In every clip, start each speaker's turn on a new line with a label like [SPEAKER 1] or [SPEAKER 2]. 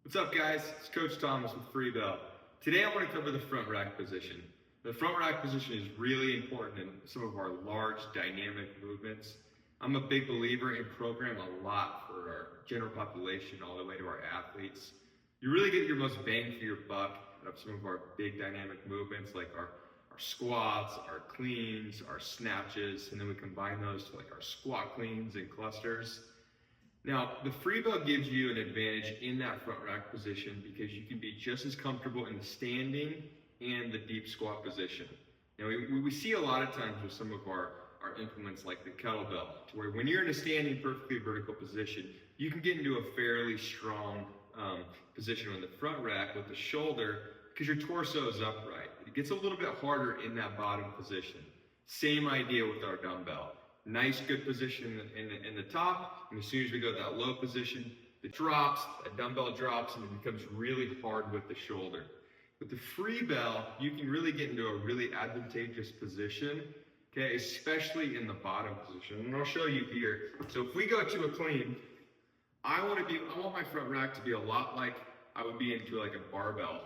[SPEAKER 1] What's up, guys? It's Coach Thomas with Freebell. Today I want to cover the front rack position. The front rack position is really important in some of our large dynamic movements. I'm a big believer in program a lot for our general population all the way to our athletes. You really get your most bang for your buck out of some of our big dynamic movements like our squats, our cleans, our snatches, and then we combine those to like our squat cleans and clusters. Now, the Freebell gives you an advantage in that front rack position because you can be just as comfortable in the standing and the deep squat position. Now, we see a lot of times with some of our implements like the kettlebell, to where when you're in a standing perfectly vertical position, you can get into a fairly strong position on the front rack with the shoulder because your torso is upright. It gets a little bit harder in that bottom position. Same idea with our dumbbell. Nice, good position in the top, and as soon as we go to that low position, it drops, that dumbbell drops, and it becomes really hard with the shoulder. With the Freebell, you can really get into a really advantageous position, okay, especially in the bottom position, and I'll show you here. So if we go to a clean, I want my front rack to be a lot like I would be into like a barbell.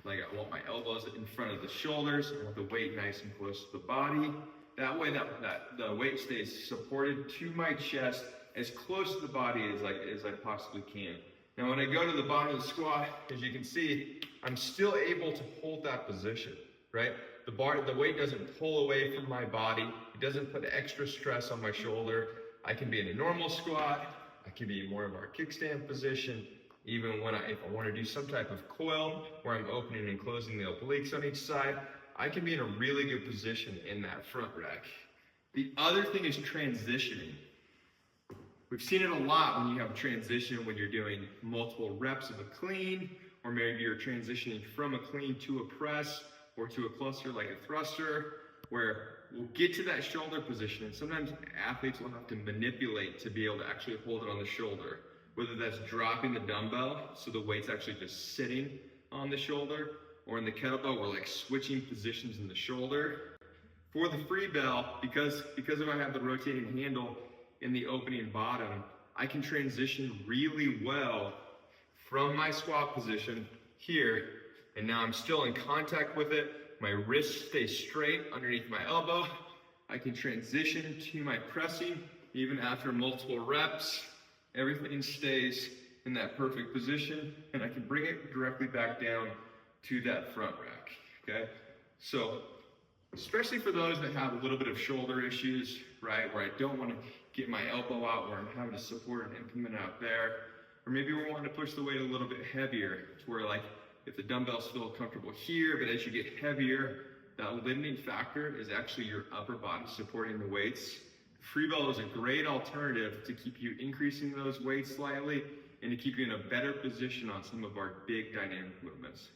[SPEAKER 1] Like I want my elbows in front of the shoulders, I want the weight nice and close to the body. That way the weight stays supported to my chest as close to the body as I possibly can. Now when I go to the bottom of the squat, as you can see, I'm still able to hold that position, right? The weight doesn't pull away from my body. It doesn't put extra stress on my shoulder. I can be in a normal squat. I can be in more of our kickstand position. Even if I want to do some type of coil where I'm opening and closing the obliques on each side, I can be in a really good position in that front rack. The other thing is transitioning. We've seen it a lot when you have transition, when you're doing multiple reps of a clean, or maybe you're transitioning from a clean to a press or to a cluster like a thruster, where we'll get to that shoulder position, and sometimes athletes will have to manipulate to be able to actually hold it on the shoulder, whether that's dropping the dumbbell so the weight's actually just sitting on the shoulder, or in the kettlebell, we're like switching positions in the shoulder. For the Freebell, because I have the rotating handle in the opening bottom, I can transition really well from my squat position here, and now I'm still in contact with it. My wrist stays straight underneath my elbow. I can transition to my pressing even after multiple reps. Everything stays in that perfect position, and I can bring it directly back down to that front rack, okay? So, especially for those that have a little bit of shoulder issues, right, where I don't want to get my elbow out, where I'm having to support an implement out there, or maybe we're wanting to push the weight a little bit heavier, to where like, if the dumbbells feel comfortable here, but as you get heavier, that limiting factor is actually your upper body supporting the weights. Freebell is a great alternative to keep you increasing those weights slightly and to keep you in a better position on some of our big dynamic movements.